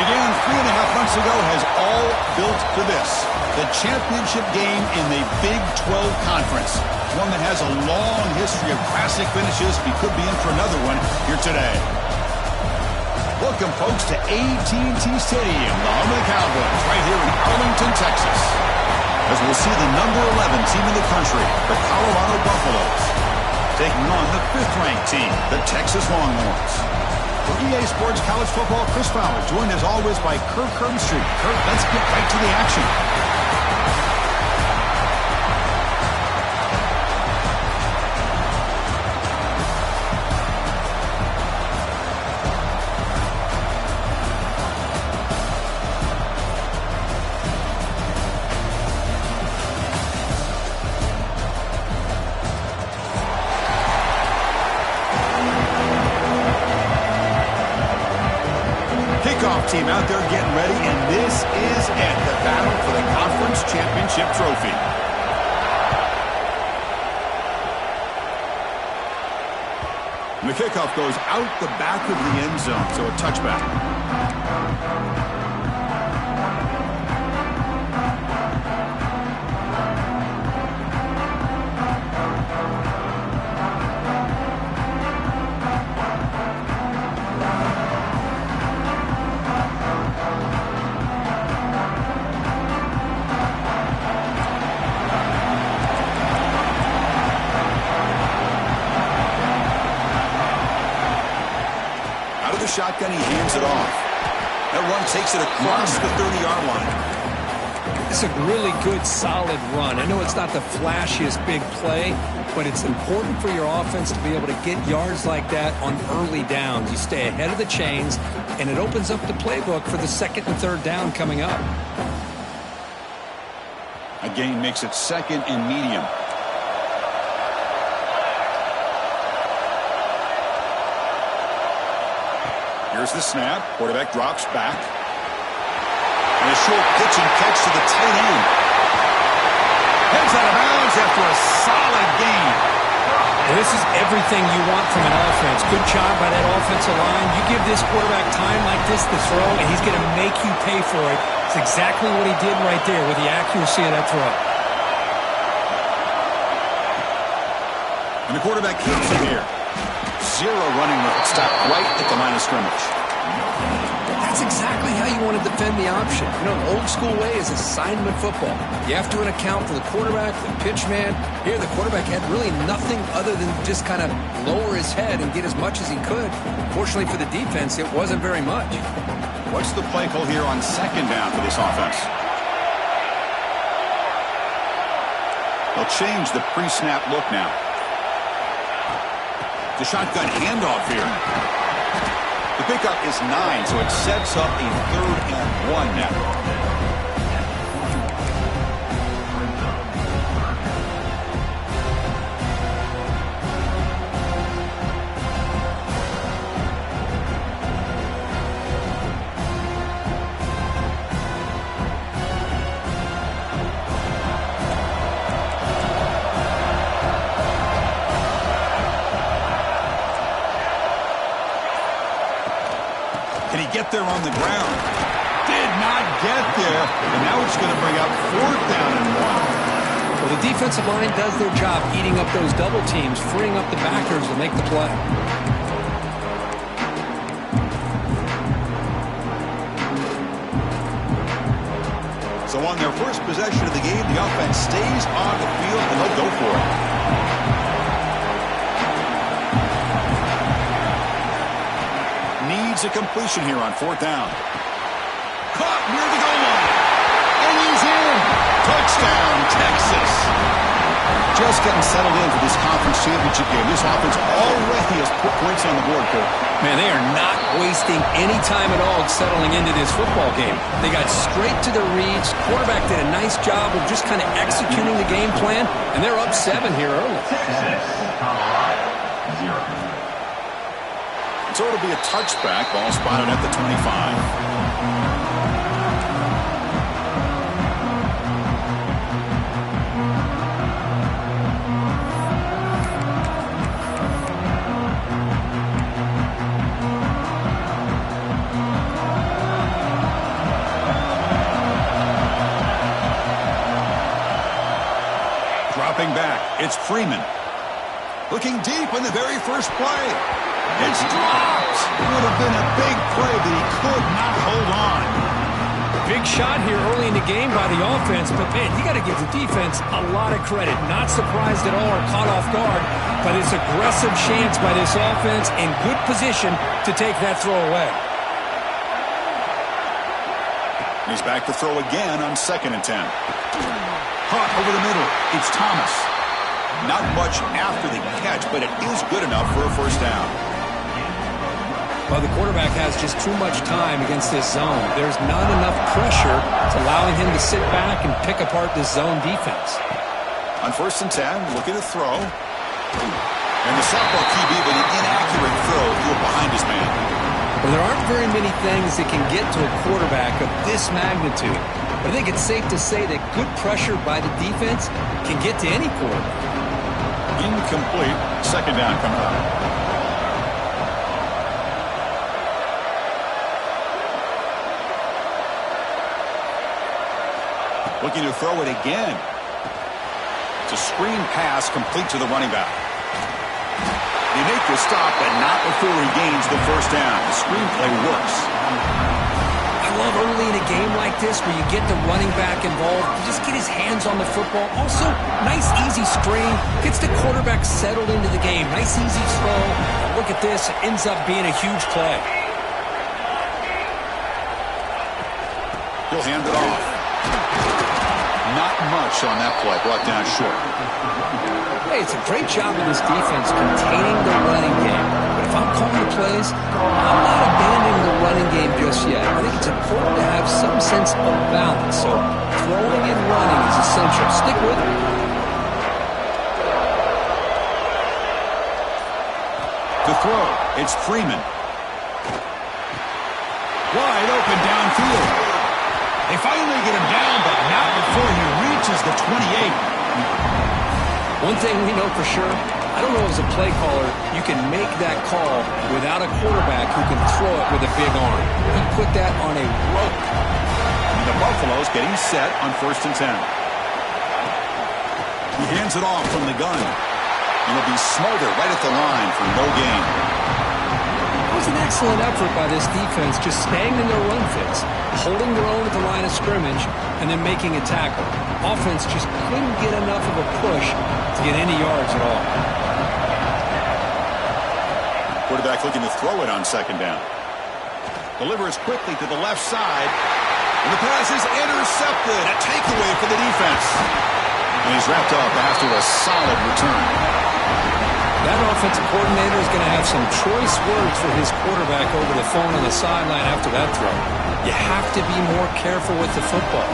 began 3.5 months ago has all built to this. The championship game in the Big 12 Conference. One that has a long history of classic finishes. We could be in for another one here today. Welcome, folks, to AT&T Stadium, the home of the Cowboys, right here in Arlington, Texas. As we'll see the number 11 team in the country, the Colorado Buffaloes, taking on the 5th-ranked team, the Texas Longhorns. For EA Sports College Football, Chris Fowler, joined as always by Kirk Herbstreit. Kirk, let's get right to the action. Team out there getting ready, and this is it, the battle for the conference championship trophy. And the kickoff goes out the back of the end zone, so a touchback. Shotgun, he hands it off. That run takes it across the 30-yard line. It's a really good, solid run. I know it's not the flashiest big play, but it's important for your offense to be able to get yards like that on early downs. You stay ahead of the chains, and it opens up the playbook for the 2nd and 3rd down coming up. A gain makes it 2nd and medium. Here's the snap. Quarterback drops back. And a short pitch and catch to the tight end. Heads out of bounds after a solid gain. And this is everything you want from an offense. Good job by that offensive line. You give this quarterback time like this to throw, and he's going to make you pay for it. It's exactly what he did right there with the accuracy of that throw. And the quarterback keeps it here. Zero running room. Stopped right at the line of scrimmage. That's exactly how you want to defend the option. You know, the old school way is assignment football. You have to account for the quarterback, the pitch man. Here, the quarterback had really nothing other than just kind of lower his head and get as much as he could. Fortunately for the defense, it wasn't very much. What's the play call here on 2nd down for this offense? They'll change the pre-snap look now. The shotgun handoff here. The pickup is 9, so it sets up a 3rd and 1 now. Get there on the ground. Did not get there. And now it's going to bring up 4th down and 1. Well, the defensive line does their job eating up those double teams, freeing up the backers to make the play. So on their first possession of the game, the offense stays on the field and they'll go for it. A completion here on 4th down. Caught near the goal line. And he's in. Touchdown, Texas. Just getting settled in for this conference championship game. This offense already has put points on the board, Cole. Man, they are not wasting any time at all settling into this football game. They got straight to their reads. Quarterback did a nice job of just kind of executing the game plan, and they're up 7 here early. So it'll be a touchback. Ball spotted at the 25. It's Freeman. Looking deep in the very first play. It's dropped. Would have been a big play, but he could not hold on. Big shot here early in the game by the offense, but man, you got to give the defense a lot of credit. Not surprised at all or caught off guard by this aggressive chance by this offense in good position to take that throw away. He's back to throw again on 2nd and 10. Caught over the middle. It's Thomas. Not much after the catch, but it is good enough for a first down. Well, the quarterback has just too much time against this zone. There's not enough pressure to allowing him to sit back and pick apart this zone defense. On 1st and 10, looking to throw. And the softball QB, but an inaccurate throw behind his man. Well, there aren't very many things that can get to a quarterback of this magnitude. But I think it's safe to say that good pressure by the defense can get to any quarterback. Incomplete. 2nd down coming up. Looking to throw it again. It's a screen pass complete to the running back. They make the stop, but not before he gains the first down. The screenplay works. I love early in a game like this where you get the running back involved. You just get his hands on the football. Also, nice easy screen. Gets the quarterback settled into the game. Nice easy throw. Look at this. It ends up being a huge play. He'll hand it off. Not much on that play. Brought down short. Hey, it's a great job of this defense containing the running game. But if I'm calling the plays, I'm not abandoning the running game just yet. I think it's important to have some sense of balance. So throwing and running is essential. Stick with it. To throw, it's Freeman. Wide open downfield. They finally get him down, but not before he reaches the 28. One thing we know for sure, I don't know as a play caller, you can make that call without a quarterback who can throw it with a big arm. He put that on a rope. And the Buffaloes getting set on 1st and 10. He hands it off from the gun. And he'll be smothered right at the line for no gain. It was an excellent effort by this defense, just staying in their run fits, holding their own at the line of scrimmage, and then making a tackle. Offense just couldn't get enough of a push to get any yards at all. Quarterback looking to throw it on 2nd down. Delivers quickly to the left side. And the pass is intercepted. A takeaway for the defense. And he's wrapped up after a solid return. That offensive coordinator is going to have some choice words for his quarterback over the phone on the sideline after that throw. You have to be more careful with the football.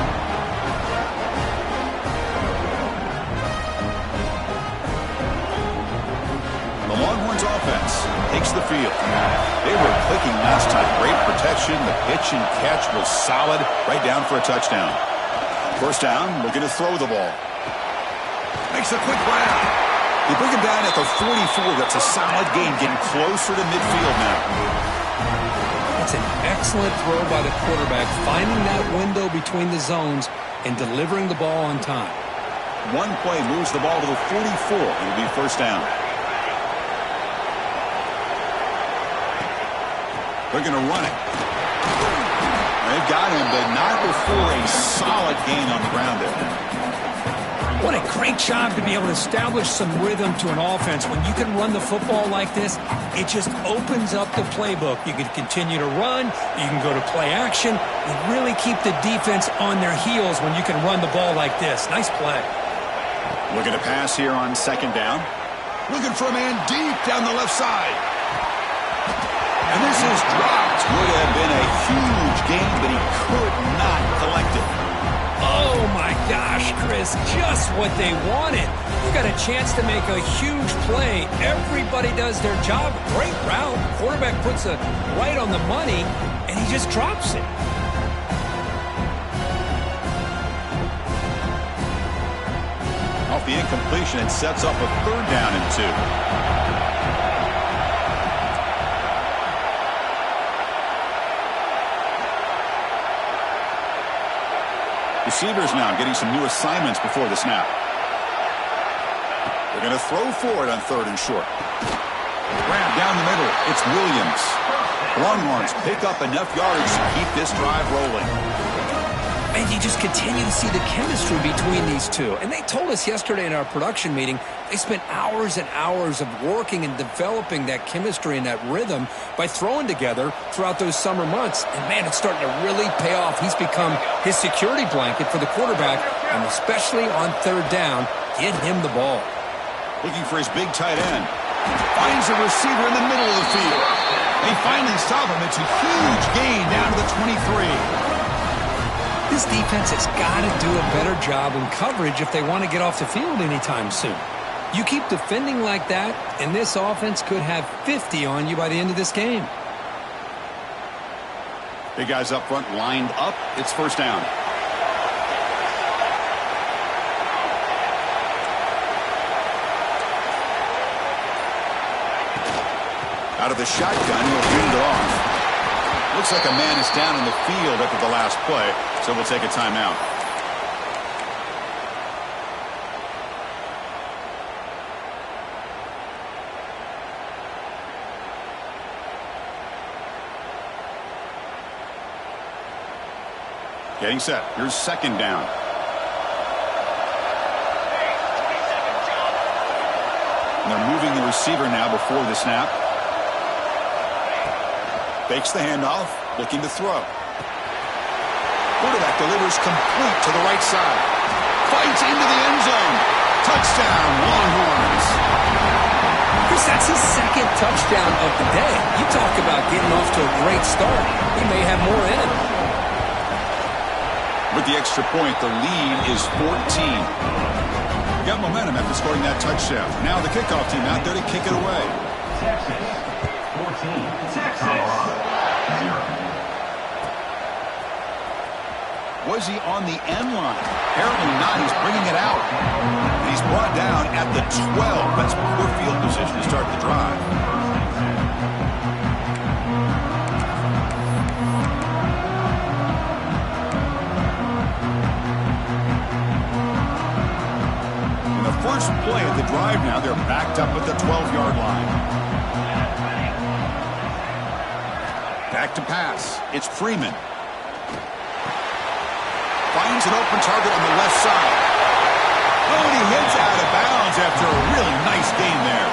The Longhorns offense takes the field. They were clicking last time. Great protection. The pitch and catch was solid. Right down for a touchdown. 1st down, looking to throw the ball. Makes a quick grab. They bring him down at the 44. That's a solid gain, getting closer to midfield now. It's an excellent throw by the quarterback, finding that window between the zones and delivering the ball on time. One play moves the ball to the 44. It'll be 1st down. They're going to run it. They've got him, but not before a solid gain on the ground there. What a great job to be able to establish some rhythm to an offense. When you can run the football like this, it just opens up the playbook. You can continue to run. You can go to play action. You really keep the defense on their heels when you can run the ball like this. Nice play. Looking to pass here on 2nd down. Looking for a man deep down the left side. And this is dropped. Would have been a huge gain, but he could not collect it. Oh, my gosh, Chris, just what they wanted. You got a chance to make a huge play. Everybody does their job. Great route. Quarterback puts it right on the money, and he just drops it. Off the incompletion, it sets up a 3rd down and 2. Receivers now getting some new assignments before the snap. They're going to throw for it on 3rd and short. Grab down the middle. It's Williams. Longhorns pick up enough yards to keep this drive rolling. And you just continue to see the chemistry between these two. And they told us yesterday in our production meeting, they spent hours and hours of working and developing that chemistry and that rhythm by throwing together throughout those summer months. And, man, it's starting to really pay off. He's become his security blanket for the quarterback, and especially on 3rd down, get him the ball. Looking for his big tight end. Finds a receiver in the middle of the field. They finally stop him. It's a huge gain down to the 23. This defense has got to do a better job in coverage if they want to get off the field anytime soon. You keep defending like that, and this offense could have 50 on you by the end of this game. Big guys up front lined up. It's 1st down. Out of the shotgun, he'll hand it off. Looks like a man is down in the field after the last play, so we'll take a timeout. Getting set. Here's 2nd down. And they're moving the receiver now before the snap. Fakes the handoff, looking to throw. Quarterback delivers complete to the right side. Fights into the end zone. Touchdown, Longhorns. Chris, that's his 2nd touchdown of the day. You talk about getting off to a great start. He may have more in him. With the extra point, the lead is 14. Got momentum after scoring that touchdown. Now the kickoff team out there to kick it away. Texas 14. Texas 0. Was he on the end line? Apparently not. He's bringing it out. And he's brought down at the 12. That's poor field position to start the drive. In the first play of the drive now, they're backed up at the 12-yard line. Back to pass. It's Freeman. Finds an open target on the left side. Oh, and he hits out of bounds after a really nice game there.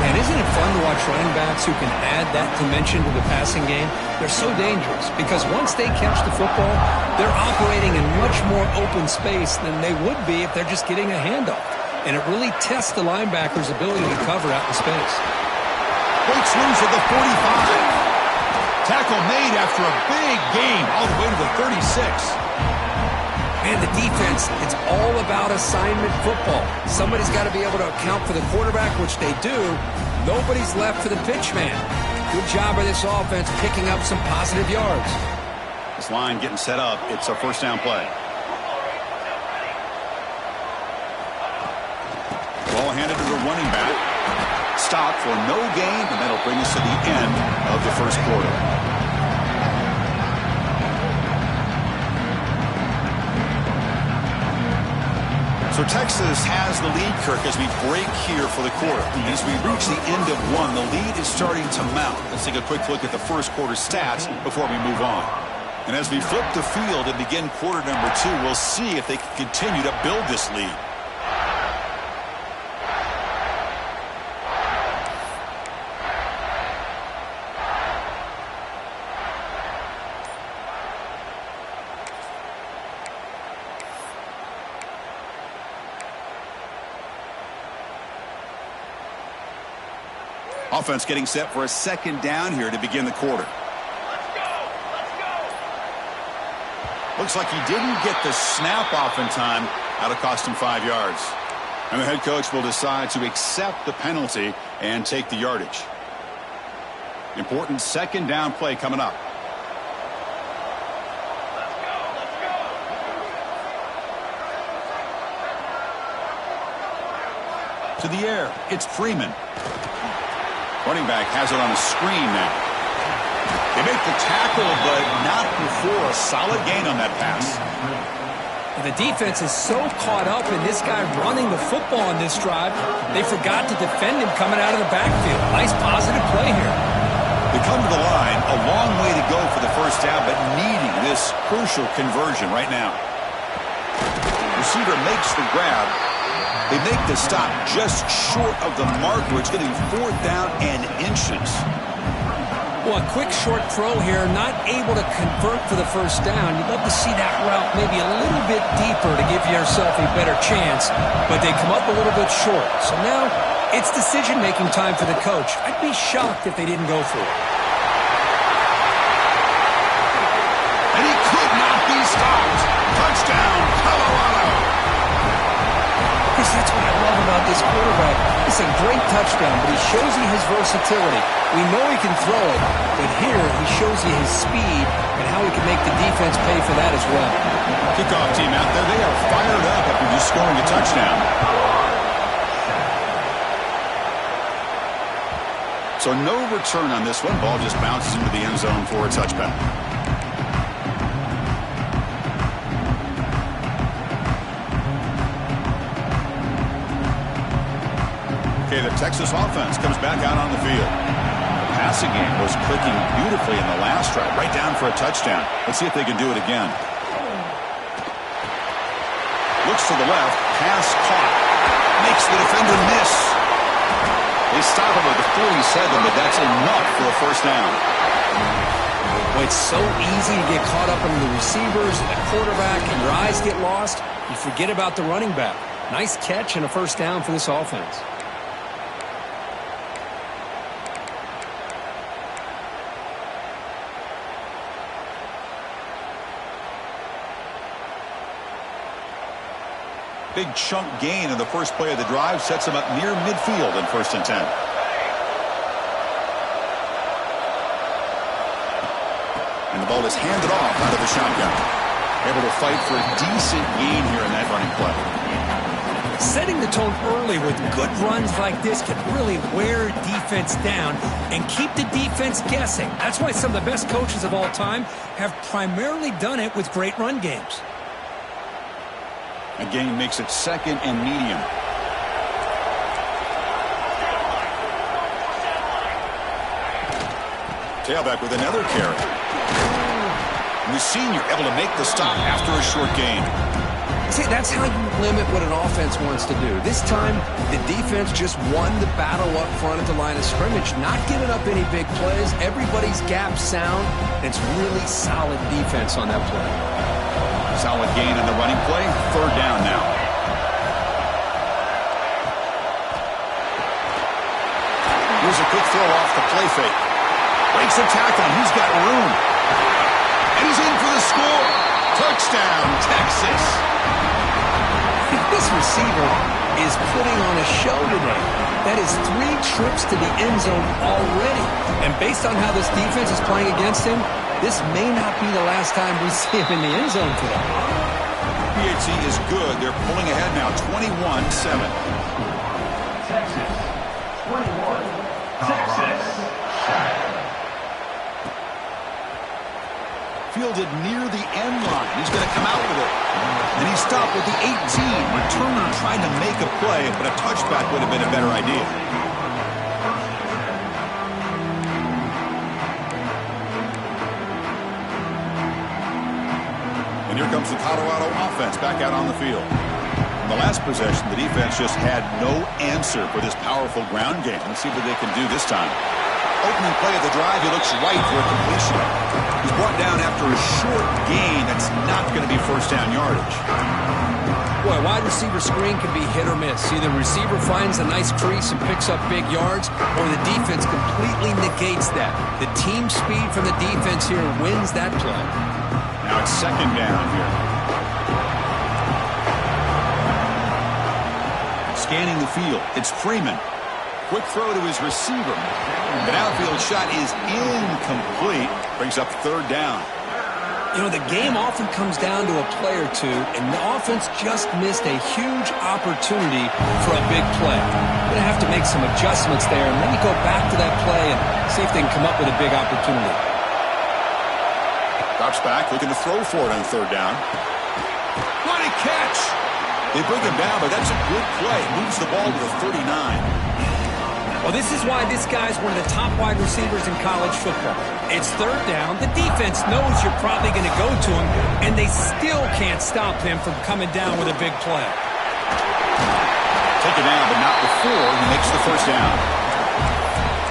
Man, isn't it fun to watch running backs who can add that dimension to the passing game? They're so dangerous because once they catch the football, they're operating in much more open space than they would be if they're just getting a handoff. And it really tests the linebacker's ability to cover out in space. Breaks loose at the 45. Tackle made after a big game all the way to the 36. Man, the defense, it's all about assignment football. Somebody's got to be able to account for the quarterback, which they do. Nobody's left for the pitch man. Good job by this offense picking up some positive yards. This line getting set up. It's a 1st down play. Ball handed to the running back. Stop for no gain, and that'll bring us to the end of the first quarter. So Texas has the lead, Kirk, as we break here for the quarter. As we reach the end of one, the lead is starting to mount. Let's take a quick look at the first quarter stats before we move on. And as we flip the field and begin quarter number 2, we'll see if they can continue to build this lead. Offense getting set for a 2nd down here to begin the quarter. Looks like he didn't get the snap off in time. That'll cost him 5 yards. And the head coach will decide to accept the penalty and take the yardage. Important 2nd down play coming up. To the air, it's Freeman. Running back has it on a screen now. They make the tackle, but not before a solid gain on that pass. The defense is so caught up in this guy running the football on this drive, they forgot to defend him coming out of the backfield. Nice positive play here. They come to the line, a long way to go for the first down, but needing this crucial conversion right now. Receiver makes the grab. They make the stop just short of the marker. It's going to be 4th down and inches. Well, a quick short throw here, not able to convert for the first down. You'd love to see that route maybe a little bit deeper to give yourself a better chance, but they come up a little bit short. So now it's decision-making time for the coach. I'd be shocked if they didn't go for it. And he could not be stopped. Touchdown, Colorado. Chris, that's what I love about this quarterback. It's a great touchdown, but he shows you his versatility. We know he can throw it, but here he shows you his speed and how he can make the defense pay for that as well. Kickoff team out there, they are fired up after just scoring a touchdown. So no return on this one. Ball just bounces into the end zone for a touchback. Okay, the Texas offense comes back out on the field. The passing game was clicking beautifully in the last drive, right down for a touchdown. Let's see if they can do it again. Looks to the left, pass caught. Makes the defender miss. They stop him at the 47, but that's enough for a first down. Well, it's so easy to get caught up in the receivers and the quarterback, and your eyes get lost. You forget about the running back. Nice catch and a first down for this offense. Big chunk gain in the first play of the drive sets him up near midfield in 1st and 10. And the ball is handed off out of the shotgun. Able to fight for a decent gain here in that running play. Setting the tone early with good runs like this can really wear defense down and keep the defense guessing. That's why some of the best coaches of all time have primarily done it with great run games. A gain makes it 2nd and medium. Tailback with another carry. And the senior able to make the stop after a short gain. See, that's how you limit what an offense wants to do. This time, the defense just won the battle up front at the line of scrimmage, not giving up any big plays. Everybody's gap sound, and it's really solid defense on that play. Solid gain on the running play. 3rd down now. Here's a quick throw off the play fake. Breaks a tackle. He's got room. And he's in for the score. Touchdown, Texas. This receiver is putting on a show today. That is 3 trips to the end zone already. And based on how this defense is playing against him, this may not be the last time we see him in the end zone today. PHC is good. They're pulling ahead now, 21-7. Texas, 21. Texas. Fielded near the end line. He's going to come out with it. And he stopped with the 18. Returner trying to make a play, but a touchback would have been a better idea. And here comes the Colorado offense back out on the field. In the last possession, the defense just had no answer for this powerful ground game. Let's see what they can do this time. Opening play of the drive, he looks right for a completion. He's brought down after a short gain. That's not going to be first down yardage. Boy, wide receiver screen can be hit or miss. Either the receiver finds a nice crease and picks up big yards, or the defense completely negates that. The team speed from the defense here wins that play. Now it's 2nd down here. Scanning the field. It's Freeman. Quick throw to his receiver. The outfield shot is incomplete. Brings up 3rd down. You know, the game often comes down to a play or two, and the offense just missed a huge opportunity for a big play. Going to have to make some adjustments there and maybe go back to that play and see if they can come up with a big opportunity. Drops back, looking to throw for it on 3rd down. Running catch. They bring him down, but that's a good play. Moves the ball to the 39. Well, this is why this guy's one of the top wide receivers in college football. It's third down. The defense knows you're probably going to go to him, and they still can't stop him from coming down with a big play. Take it down, but not before he makes the first down.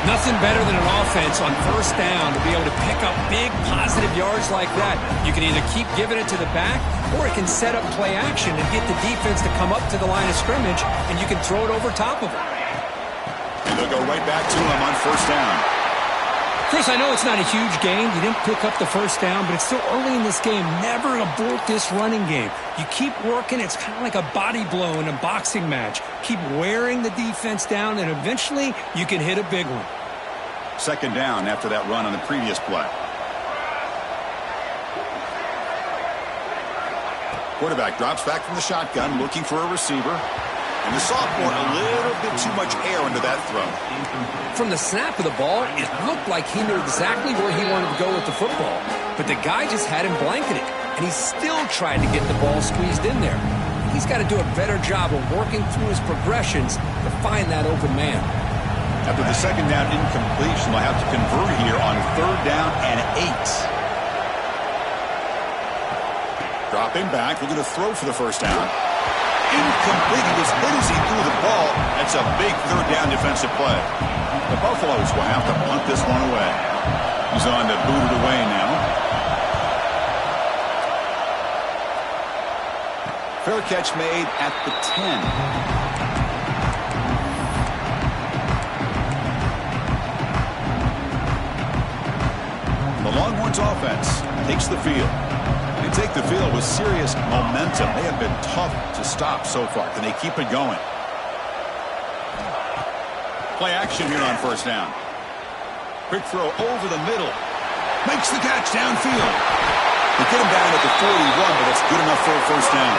Nothing better than an offense on first down to be able to pick up big positive yards like that. You can either keep giving it to the back, or it can set up play action and get the defense to come up to the line of scrimmage, and you can throw it over top of it. And they'll go right back to him on first down. Chris, I know it's not a huge gain. You didn't pick up the first down, but it's still early in this game. Never abort this running game. You keep working. It's kind of like a body blow in a boxing match. Keep wearing the defense down, and eventually you can hit a big one. Second down after that run on the previous play. Quarterback drops back from the shotgun, looking for a receiver. And the sophomore, a little bit too much air into that throw. From the snap of the ball, it looked like he knew exactly where he wanted to go with the football. But the guy just had him blanketed, and he still tried to get the ball squeezed in there. He's got to do a better job of working through his progressions to find that open man. After the second down incompletion, they'll have to convert here on third down and 8. Dropping back, looking to throw for the first down. Incomplete. He was hit as he threw the ball. That's a big third down defensive play. The Buffaloes will have to punt this one away. He's on to boot it away now. Fair catch made at the 10. The Longhorns offense takes the field. They take the field with serious momentum. They have been tough to stop so far. Can they keep it going? Play action here on first down. Quick throw over the middle. Makes the catch downfield. They get him down at the 41, but it's good enough for a first down.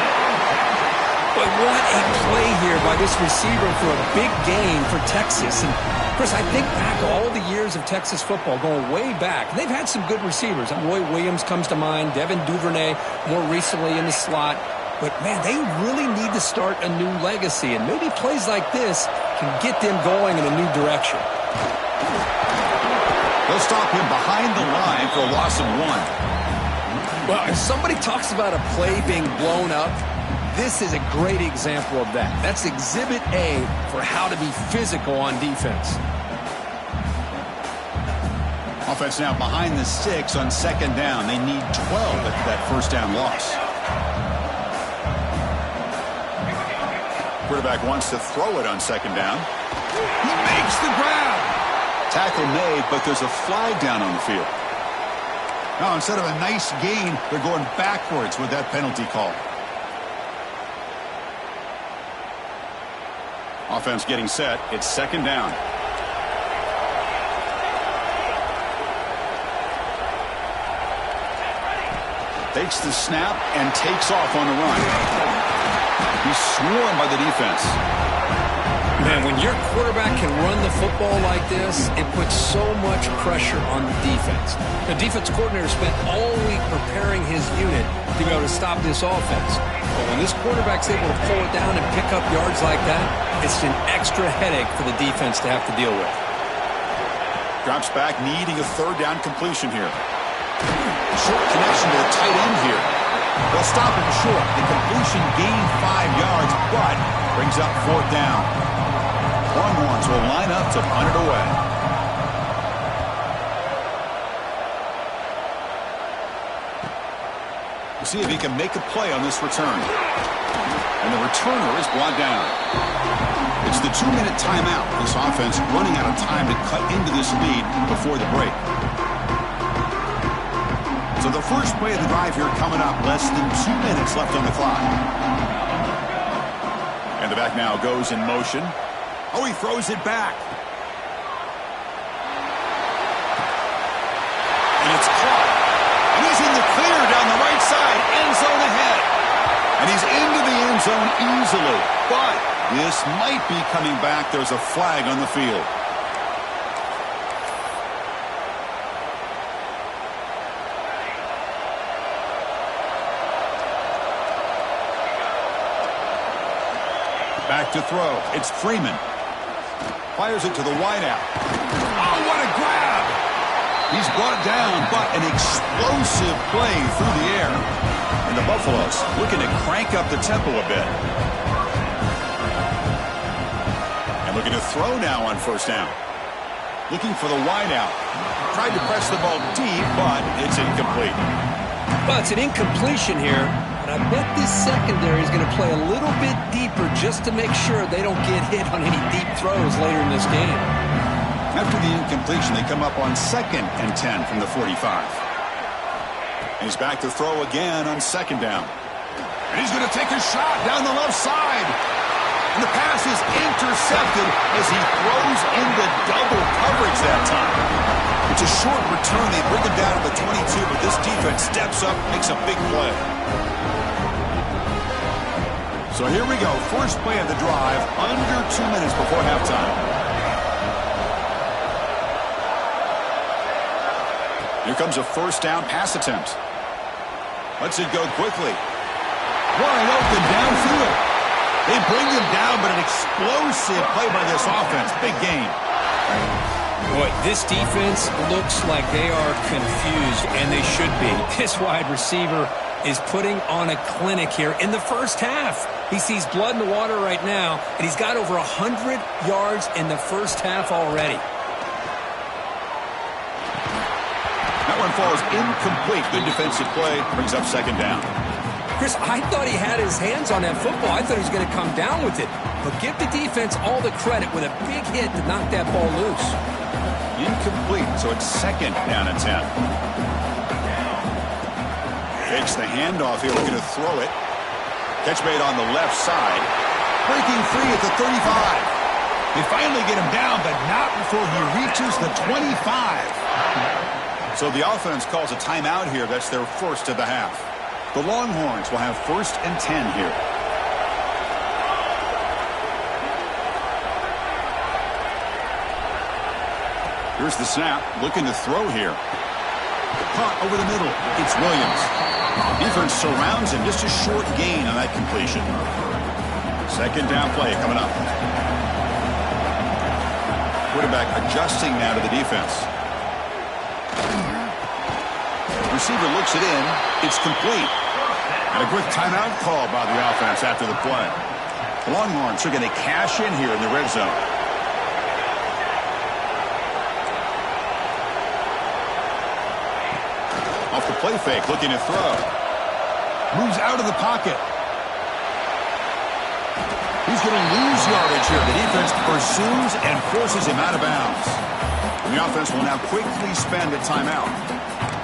But what a play here by this receiver for a big gain for Texas. And Chris, I think back all the years of Texas football, going way back. They've had some good receivers. Roy Williams comes to mind, Devin Duvernay more recently in the slot. But, man, they really need to start a new legacy. And maybe plays like this can get them going in a new direction. They'll stop him behind the line for a loss of 1. Well, if somebody talks about a play being blown up, this is a great example of that. That's Exhibit A for how to be physical on defense. Offense now behind the 6 on second down. They need 12 after that first down loss. Quarterback wants to throw it on second down. He makes the grab. Tackle made, but there's a flag down on the field. Now, instead of a nice gain, they're going backwards with that penalty call. Offense getting set. It's second down. Takes the snap and takes off on the run. He's swarmed by the defense. Man, when your quarterback can run the football like this, it puts so much pressure on the defense. The defense coordinator spent all week preparing his unit to be able to stop this offense. But when this quarterback's able to pull it down and pick up yards like that, it's an extra headache for the defense to have to deal with. Drops back, needing a third down completion here. Short connection to the tight end here. They'll stop him short. The completion gained 5 yards, but brings up fourth down. Longhorns will line up to punt it away. We'll see if he can make a play on this return. And the returner is brought down. It's the 2-minute timeout. This offense running out of time to cut into this lead before the break. So the first play of the drive here coming up. Less than 2 minutes left on the clock. And the back now goes in motion. Oh, he throws it back. And it's caught. And he's in the clear down the right side. End zone ahead. And he's into the end zone easily. But this might be coming back. There's a flag on the field. back to throw. It's Freeman. Fires it to the wideout. Oh, what a grab! He's brought down, but an explosive play through the air. And the Buffaloes looking to crank up the tempo a bit. And looking to throw now on first down. Looking for the wideout. Tried to press the ball deep, but it's incomplete. Well, it's an incompletion here, but I bet this secondary is going to play a little bit deeper just to make sure they don't get hit on any deep throws later in this game. After the incompletion, they come up on 2nd and 10 from the 45. And he's back to throw again on 2nd down. And he's going to take a shot down the left side. And the pass is intercepted as he throws into double coverage that time. It's a short return. They bring him down to the 22, but this defense steps up, makes a big play. So here we go. First play of the drive, under 2 minutes before halftime. Here comes a first down pass attempt. Lets it go quickly. Wide open downfield. They bring him down, but an explosive play by this offense. Big game. Boy, this defense looks like they are confused, and they should be. This wide receiver is putting on a clinic here in the first half. He sees blood in the water right now, and he's got over 100 yards in the first half already. That one falls incomplete. Good defensive play. Brings up 2nd down. Chris, I thought he had his hands on that football. I thought he was going to come down with it. But give the defense all the credit with a big hit to knock that ball loose. Incomplete, so it's 2nd down and 10. Takes the handoff here, looking to throw it. Catch made on the left side. Breaking free at the 35. They finally get him down, but not before he reaches the 25. So the offense calls a timeout here. That's their first of the half. The Longhorns will have 1st and 10 here. Here's the snap. Looking to throw here. Caught over the middle. It's Williams. Defense surrounds him. Just a short gain on that completion. 2nd down play coming up. Quarterback adjusting now to the defense. Receiver looks it in. It's complete. And a quick timeout call by the offense after the play. The Longhorns are going to cash in here in the red zone. Off the play fake, looking to throw. Moves out of the pocket. He's going to lose yardage here. The defense pursues and forces him out of bounds. And the offense will now quickly spend a timeout.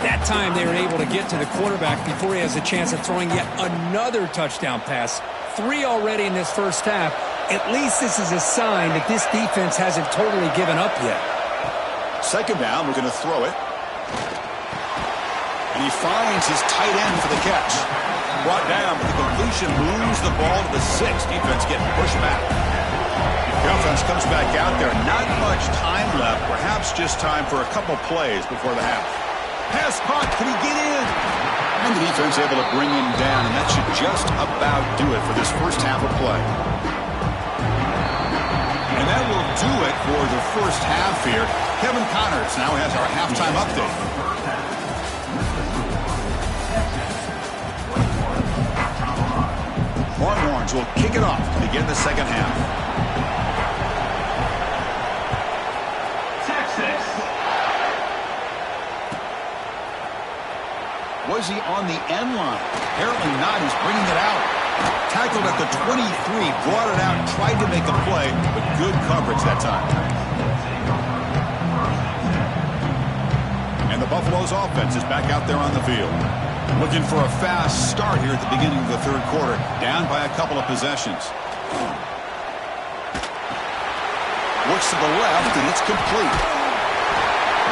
That time they were able to get to the quarterback before he has a chance of throwing yet another touchdown pass. 3 already in this first half. At least this is a sign that this defense hasn't totally given up yet. 2nd down, we're going to throw it. And he finds his tight end for the catch. Brought down, but the completion moves the ball to the 6. Defense getting pushed back. The offense comes back out there. Not much time left. Perhaps just time for a couple plays before the half. Pass caught. Can he get in? And the defense able to bring him down, and that should just about do it for this first half of play. And that will do it for the first half here. Kevin Connors now has our halftime update. Longhorns will kick it off to begin the second half. Texas. Was he on the end line? Apparently not. He's bringing it out. Tackled at the 23, brought it out, tried to make a play, but good coverage that time. And the Buffaloes offense is back out there on the field. Looking for a fast start here at the beginning of the third quarter. Down by a couple of possessions. Looks to the left, and it's complete.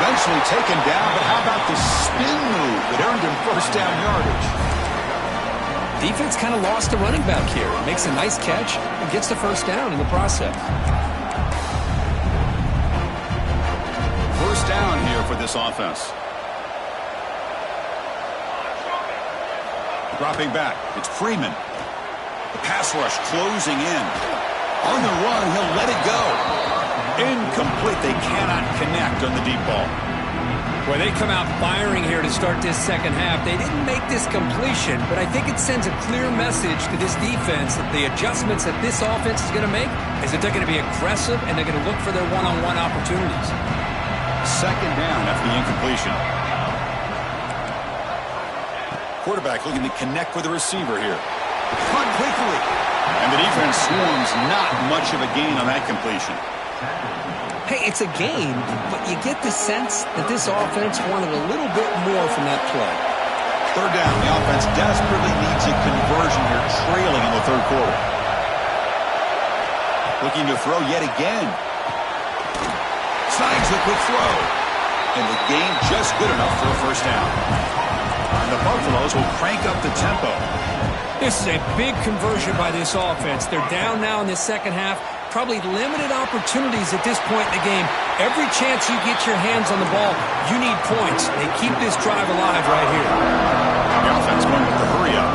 Eventually taken down, but how about the spin move that earned him first down yardage? Defense kind of lost the running back here. Makes a nice catch and gets the first down in the process. First down here for this offense. Dropping back, it's Freeman. The pass rush closing in. On the run, he'll let it go. Incomplete. They cannot connect on the deep ball. Well, they come out firing here to start this second half. They didn't make this completion, but I think it sends a clear message to this defense that the adjustments that this offense is going to make is that they're going to be aggressive and they're going to look for their one-on-one opportunities. Second down after the incompletion. Quarterback looking to connect with the receiver here. Caught quickly. And the defense swarms, not much of a gain on that completion. Hey, it's a gain, but you get the sense that this offense wanted a little bit more from that play. Third down, the offense desperately needs a conversion here, trailing in the third quarter. Looking to throw yet again. Signs the quick throw. And the gain just good enough for a first down. And the Buffaloes will crank up the tempo. This is a big conversion by this offense. They're down now in the second half. Probably limited opportunities at this point in the game. Every chance you get your hands on the ball, you need points. They keep this drive alive right here. The offense going with the hurry up.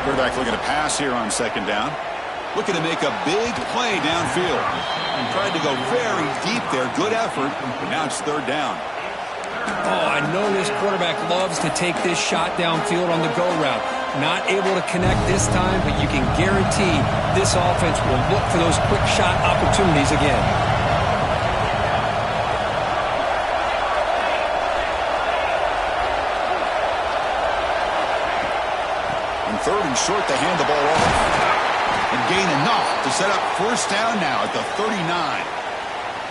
Quarterback looking to pass here on second down. Looking to make a big play downfield. And tried to go very deep there. Good effort, but now it's third down. Oh, I know this quarterback loves to take this shot downfield on the go route. Not able to connect this time, but you can guarantee this offense will look for those quick shot opportunities again. On third and short, they hand the ball off. And gain enough to set up first down now at the 39.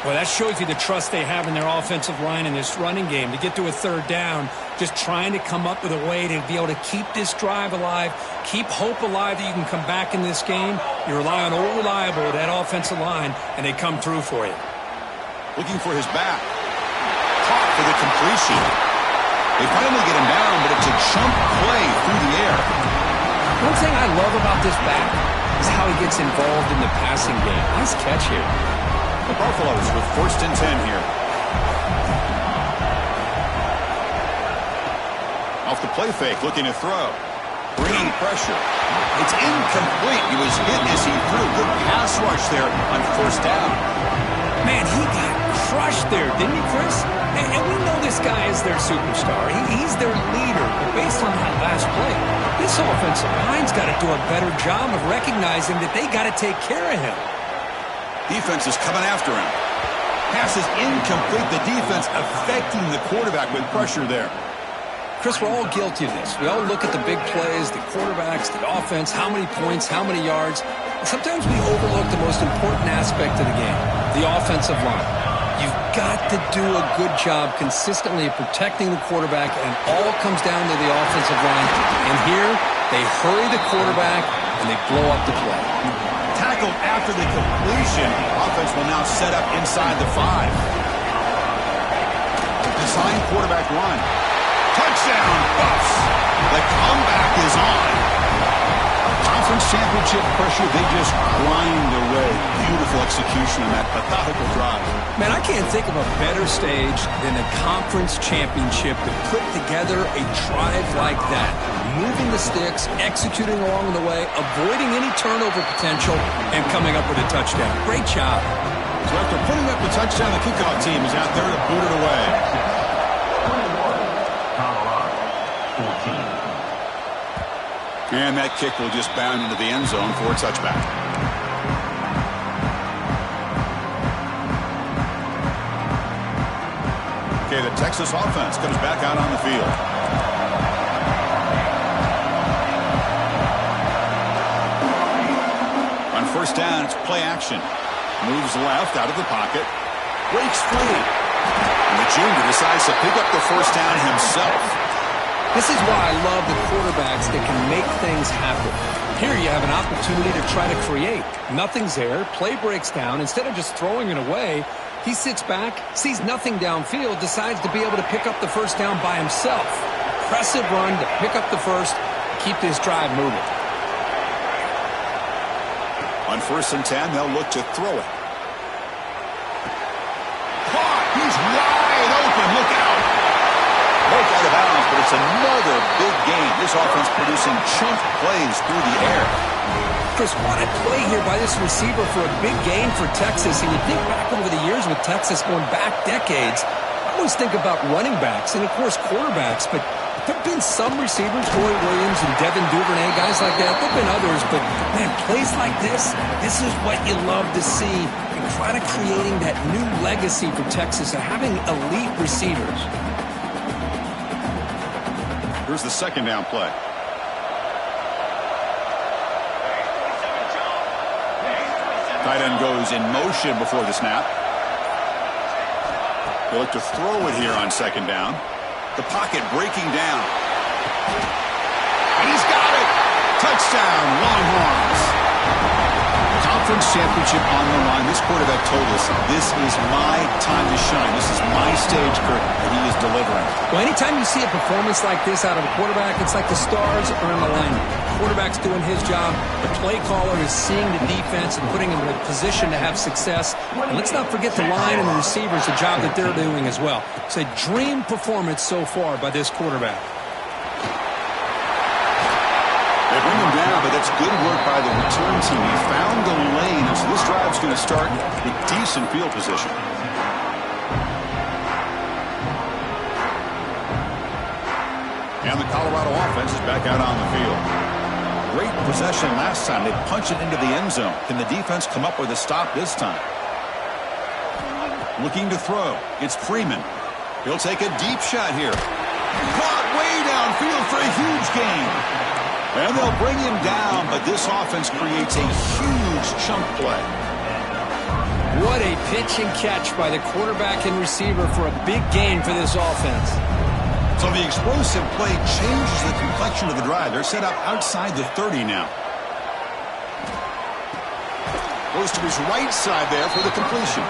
Well, that shows you the trust they have in their offensive line in this running game. To get to a third down, just trying to come up with a way to be able to keep this drive alive, keep hope alive that you can come back in this game. You rely on old reliable, that offensive line, and they come through for you. Looking for his back. Caught for the completion. They finally get him down, but it's a chunk play through the air. One thing I love about this back is how he gets involved in the passing game. Nice catch here. The Buffaloes with first and 10 here. Off the play fake, looking to throw. Bringing pressure. It's incomplete. He was hit as he threw. Good pass rush there on first down. Man, he got crushed there, didn't he, Chris? And we know this guy is their superstar. He's their leader. But based on that last play, this offensive line's got to do a better job of recognizing that they got to take care of him. Defense is coming after him. Pass is incomplete. The defense affecting the quarterback with pressure there. Chris, we're all guilty of this. We all look at the big plays, the quarterbacks, the offense, how many points, how many yards. And sometimes we overlook the most important aspect of the game, the offensive line. You've got to do a good job consistently protecting the quarterback, and it all comes down to the offensive line. And here, they hurry the quarterback, and they blow up the play. Tackled after the completion. Offense will now set up inside the 5. Design quarterback run. Touchdown, Buffs. The comeback is on. Conference championship pressure, they just grind away. Beautiful execution on that methodical drive. Man, I can't think of a better stage than a conference championship to put together a drive like that. Moving the sticks, executing along the way, avoiding any turnover potential, and coming up with a touchdown. Great job. So after putting up the touchdown, the kickoff team is out there to boot it away. 14. And that kick will just bound into the end zone for a touchback. Okay, the Texas offense comes back out on the field. On first down, it's play action. Moves left out of the pocket. Breaks free. And the junior decides to pick up the first down himself. This is why I love the quarterbacks that can make things happen. Here you have an opportunity to try to create. Nothing's there. Play breaks down. Instead of just throwing it away, he sits back, sees nothing downfield, decides to be able to pick up the first down by himself. Impressive run to pick up the first, keep this drive moving. On first and 10, they'll look to throw it. Caught! He's wide open. Look out! Broke out of bounds, but it's That's another big game. This offense producing chunk plays through the air. Chris, what a play here by this receiver for a big gain for Texas. And you think back over the years with Texas going back decades, I always think about running backs and, of course, quarterbacks. But there have been some receivers, Roy Williams and Devin Duvernay, guys like that. There have been others. But, man, plays like this is what you love to see. And kind of creating that new legacy for Texas of having elite receivers. Here's the second down play. Tight end goes in motion before the snap. They look to throw it here on second down. The pocket breaking down. And he's got it! Touchdown, Longhorns! Conference championship on the line. This quarterback told us, this is my time to shine. This is my stage, Kurt, and he is delivering. Well, anytime you see a performance like this out of a quarterback, it's like the stars are in alignment. The quarterback's doing his job. The play caller is seeing the defense and putting him in a position to have success. And let's not forget the line and the receivers, the job that they're doing as well. It's a dream performance so far by this quarterback. They bring him down, but that's good work by the return team. He found the lane, and so this drive's going to start in decent field position. And the Colorado offense is back out on the field. Great possession last time. They punched it into the end zone. Can the defense come up with a stop this time? Looking to throw. It's Freeman. He'll take a deep shot here. Caught way downfield for a huge gain. And they'll bring him down, but this offense creates a huge chunk play. What a pitch and catch by the quarterback and receiver for a big gain for this offense. So the explosive play changes the complexion of the drive. They're set up outside the 30 now. Goes to his right side there for the completion.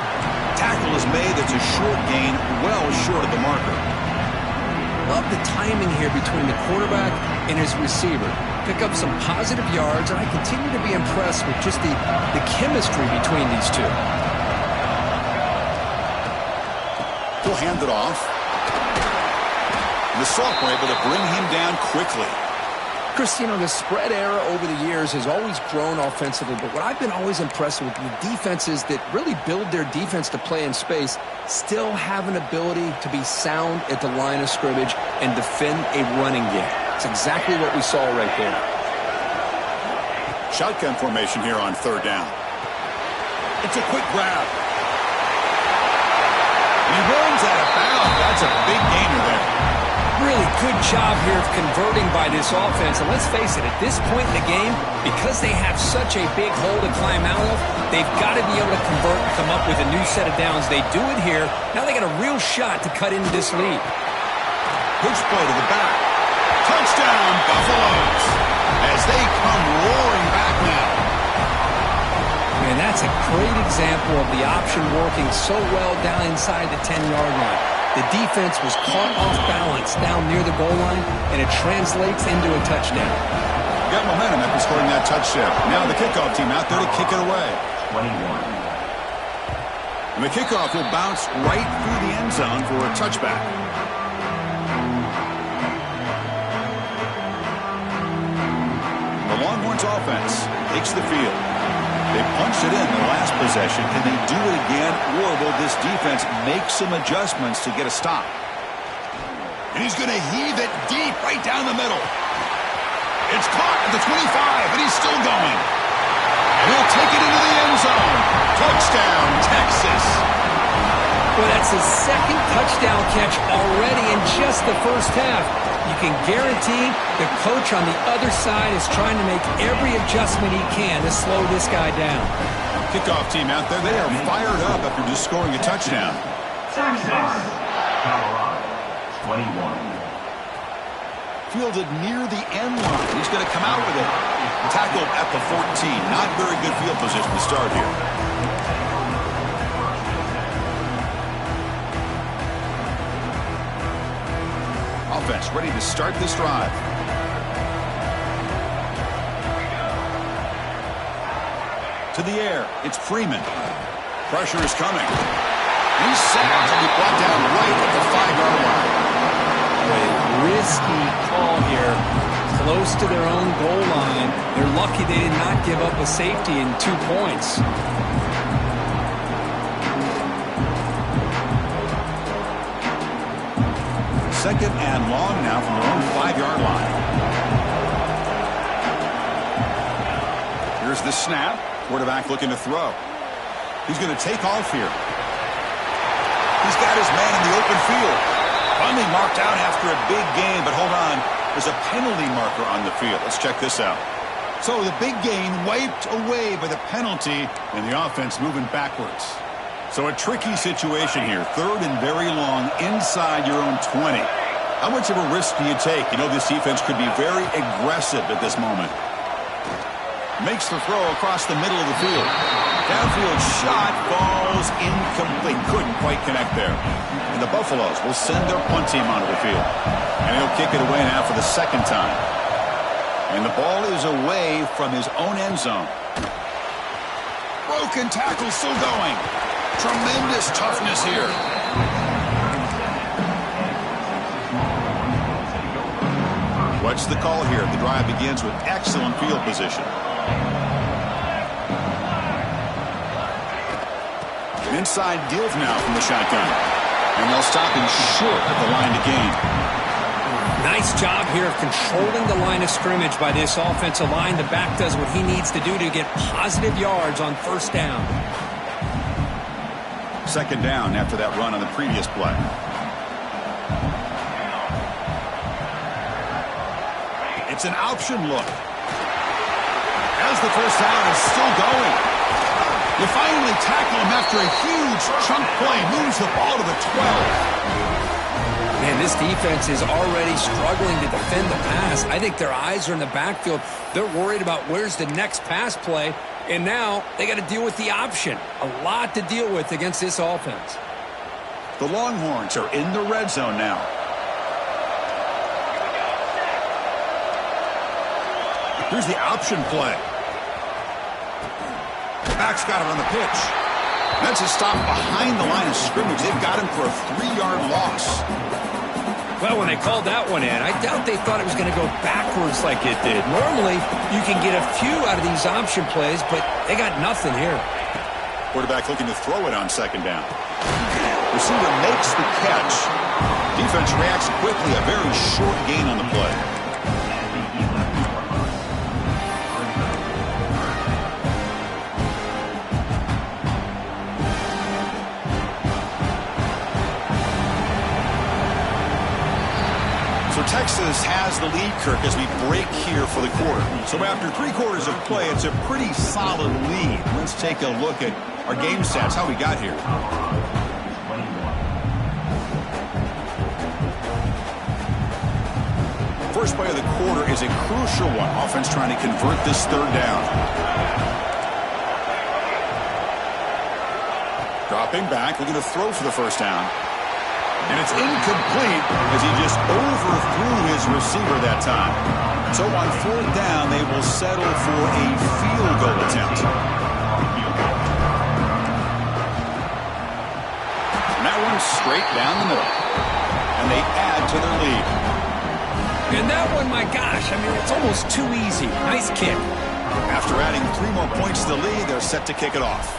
Tackle is made. That's a short gain, well short of the marker. Love the timing here between the quarterback and his receiver. Pick up some positive yards, and I continue to be impressed with just the chemistry between these two. He'll hand it off. And the sophomore able to bring him down quickly. Chris, the spread era over the years has always grown offensively, but what I've been always impressed with the defenses that really build their defense to play in space still have an ability to be sound at the line of scrimmage and defend a running game. It's exactly what we saw right there. Shotgun formation here on third down. It's a quick grab. And he runs out of bounds. That's a big gainer there. Really good job here of converting by this offense. And let's face it, at this point in the game, because they have such a big hole to climb out of, they've got to be able to convert and come up with a new set of downs. They do it here. Now they got a real shot to cut into this lead. Pitch play to the back. Touchdown, Buffaloes, as they come roaring back now. And that's a great example of the option working so well down inside the 10-yard line. The defense was caught off balance down near the goal line, and it translates into a touchdown. Got momentum after scoring that touchdown. Now the kickoff team out there to kick it away. 21. And the kickoff will bounce right through the end zone for a touchback. The Longhorns offense takes the field. They punched it in the last possession. Can they do it again, or will this defense make some adjustments to get a stop? And he's going to heave it deep right down the middle. It's caught at the 25, and he's still going. And he'll take it into the end zone. Touchdown, Texas. Well, that's his second touchdown catch already in just the first half. You can guarantee the coach on the other side is trying to make every adjustment he can to slow this guy down. Kickoff team out there, they are fired up after just scoring a touchdown. Texas. Colorado. 21. Fielded near the end line. He's going to come out with it. Tackled at the 14. Not very good field position to start here. Offense ready to start this drive. To the air. It's Freeman. Pressure is coming. He's sacked and he brought down right at the 5-yard line. way. Risky call here. Close to their own goal line. They're lucky they did not give up a safety in 2 points. Second and long now from their own 5-yard line. Here's the snap. Quarterback looking to throw. He's going to take off here. He's got his man in the open field. Finally marked out after a big game, but hold on. There's a penalty marker on the field. Let's check this out. So the big gain wiped away by the penalty, and the offense moving backwards. So a tricky situation here. Third and very long inside your own 20. How much of a risk do you take? You know this defense could be very aggressive at this moment. Makes the throw across the middle of the field. Downfield shot falls incomplete. Couldn't quite connect there. And the Buffaloes will send their punt team onto the field. And he'll kick it away now for the second time. And the ball is away from his own end zone. Broken tackle still going. Tremendous toughness here. What's the call here? The drive begins with excellent field position. An inside give now from the shotgun. And they'll stop him short at the line to gain. Nice job here of controlling the line of scrimmage by this offensive line. The back does what he needs to do to get positive yards on first down. Second down after that run on the previous play. It's an option look. As the first down is still going. You finally tackle him after a huge chunk play. Moves the ball to the 12. Man, this defense is already struggling to defend the pass. I think their eyes are in the backfield. They're worried about where's the next pass play. And now they got to deal with the option. A lot to deal with against this offense. The Longhorns are in the red zone now. Here's the option play. Back's got it on the pitch. That's a stop behind the line of scrimmage. They've got him for a 3-yard loss. Well, when they called that one in, I doubt they thought it was going to go backwards like it did. Normally, you can get a few out of these option plays, but they got nothing here. Quarterback looking to throw it on second down. Receiver makes the catch. Defense reacts quickly. A very short gain on the play. Texas has the lead, Kirk, as we break here for the quarter. So after 3 quarters of play, it's a pretty solid lead. Let's take a look at our game stats, how we got here. First play of the quarter is a crucial one. Offense trying to convert this third down. Dropping back, looking to throw for the first down. And it's incomplete as he just overthrew his receiver that time. So on fourth down, they will settle for a field goal attempt. And that one's straight down the middle. And they add to their lead. And that one, my gosh, I mean, it's almost too easy. Nice kick. After adding 3 more points to the lead, they're set to kick it off.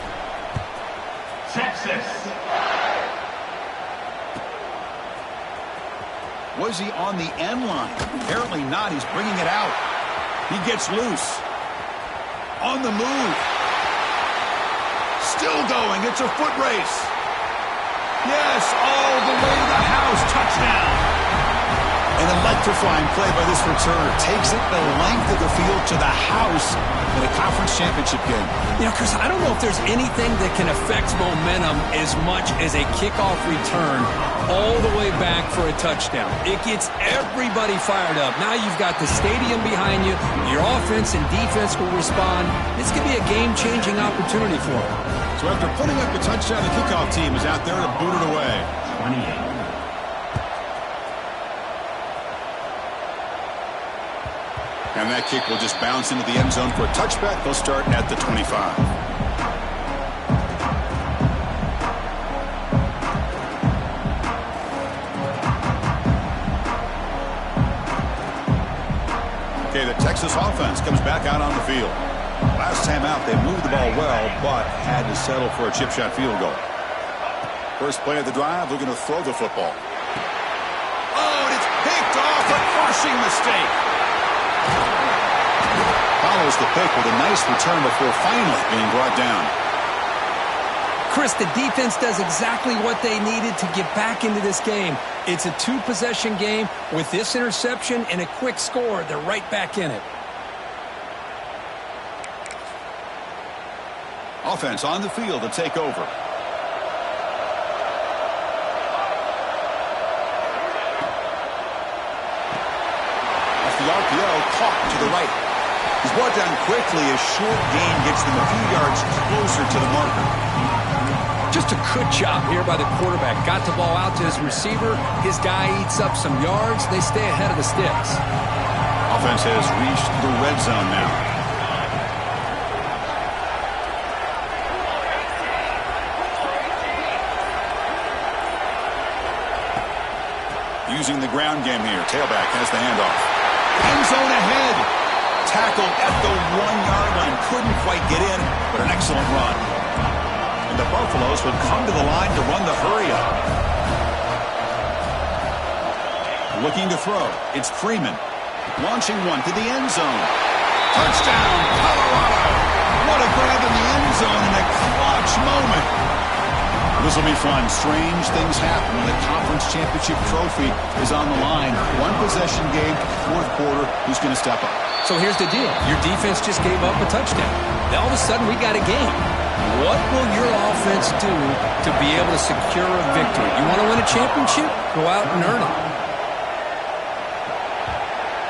Texas. Was he on the end line? Apparently not. He's bringing it out. He gets loose. On the move. Still going. It's a foot race. Yes, all the way to the house. Touchdown. An electrifying play by this returner. Takes it the length of the field to the house in a conference championship game. You know, Chris, I don't know if there's anything that can affect momentum as much as a kickoff return all the way back for a touchdown. It gets everybody fired up. Now you've got the stadium behind you. Your offense and defense will respond. This could be a game-changing opportunity for them. So after putting up a touchdown, the kickoff team is out there to boot it away. 28. And that kick will just bounce into the end zone for a touchback. They'll start at the 25. Texas offense comes back out on the field. Last time out, they moved the ball well, but had to settle for a chip shot field goal. First play of the drive, looking to throw the football. Oh, and it's picked off, a crushing mistake. Follows the pick with a nice return before finally being brought down. Chris, the defense does exactly what they needed to get back into this game. It's a two-possession game. With this interception and a quick score, they're right back in it. Offense on the field to take over. Off the RPO, caught to the right. He's brought down quickly. A short gain gets them a few yards closer to the marker. Just a good job here by the quarterback. Got the ball out to his receiver. His guy eats up some yards. They stay ahead of the sticks. Offense has reached the red zone now. Using the ground game here. Tailback has the handoff. End zone ahead. Tackled at the 1-yard line. Couldn't quite get in, but an excellent run. And the Buffaloes would come to the line to run the hurry-up. Looking to throw. It's Freeman. Launching one to the end zone. Touchdown, Colorado. What a grab in the end zone in a clutch moment. This will be fun. Strange things happen when the conference championship trophy is on the line. One possession game, fourth quarter. Who's going to step up? So here's the deal. Your defense just gave up a touchdown. Now all of a sudden we got a game. What will your offense do to be able to secure a victory? You want to win a championship? Go out and earn it.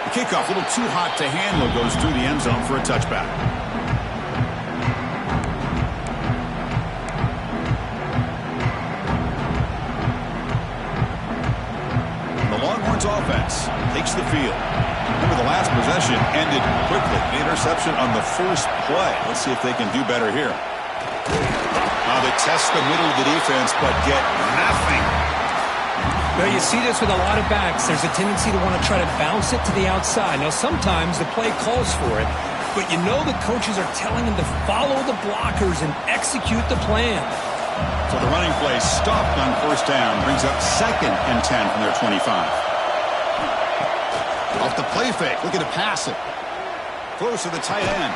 The kickoff, a little too hot to handle, goes through the end zone for a touchback. Offense takes the field. Remember, the last possession ended quickly. The interception on the first play. Let's see if they can do better here. They test the middle of the defense, but get nothing. Well, you see this with a lot of backs. There's a tendency to want to try to bounce it to the outside. Now, sometimes the play calls for it, but you know the coaches are telling them to follow the blockers and execute the plan. So the running play stopped on first down. Brings up 2nd and 10 from their 25. Off the play fake, looking to pass it. Close to the tight end.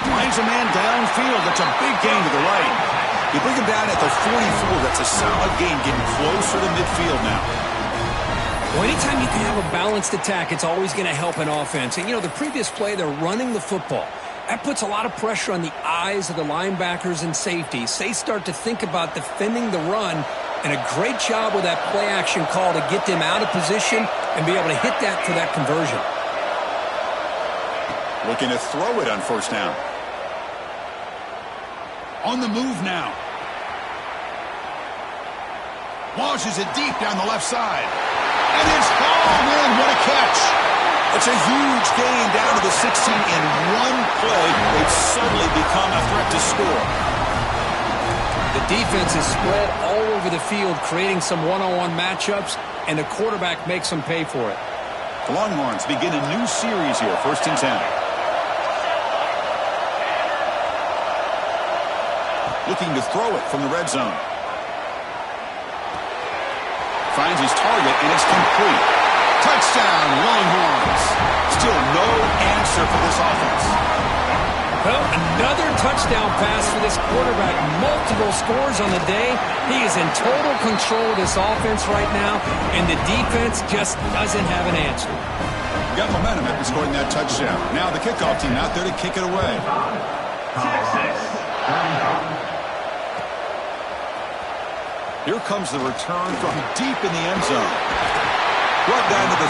Finds a man downfield. That's a big gain to the right. You bring him down at the 44. That's a solid gain, getting closer to midfield now. Well, anytime you can have a balanced attack, it's always going to help an offense. And, you know, the previous play, they're running the football. That puts a lot of pressure on the eyes of the linebackers and safeties. They start to think about defending the run. And a great job with that play action call to get them out of position and be able to hit that for that conversion. Looking to throw it on first down. On the move now. Launches it deep down the left side. And it's hauled in. What a catch. It's a huge gain down to the 16 in one play. They've suddenly become a threat to score. The defense is spread all over the field, creating some one-on-one matchups, and the quarterback makes them pay for it. The Longhorns begin a new series here, 1st and 10. Looking to throw it from the red zone. Finds his target, and it's complete. Touchdown, Longhorns. Still no answer for this offense. Well, another touchdown pass for this quarterback. Multiple scores on the day. He is in total control of this offense right now, and the defense just doesn't have an answer. Got momentum after scoring that touchdown. Now the kickoff team out there to kick it away. Texas. Here comes the return from deep in the end zone. Brought down to the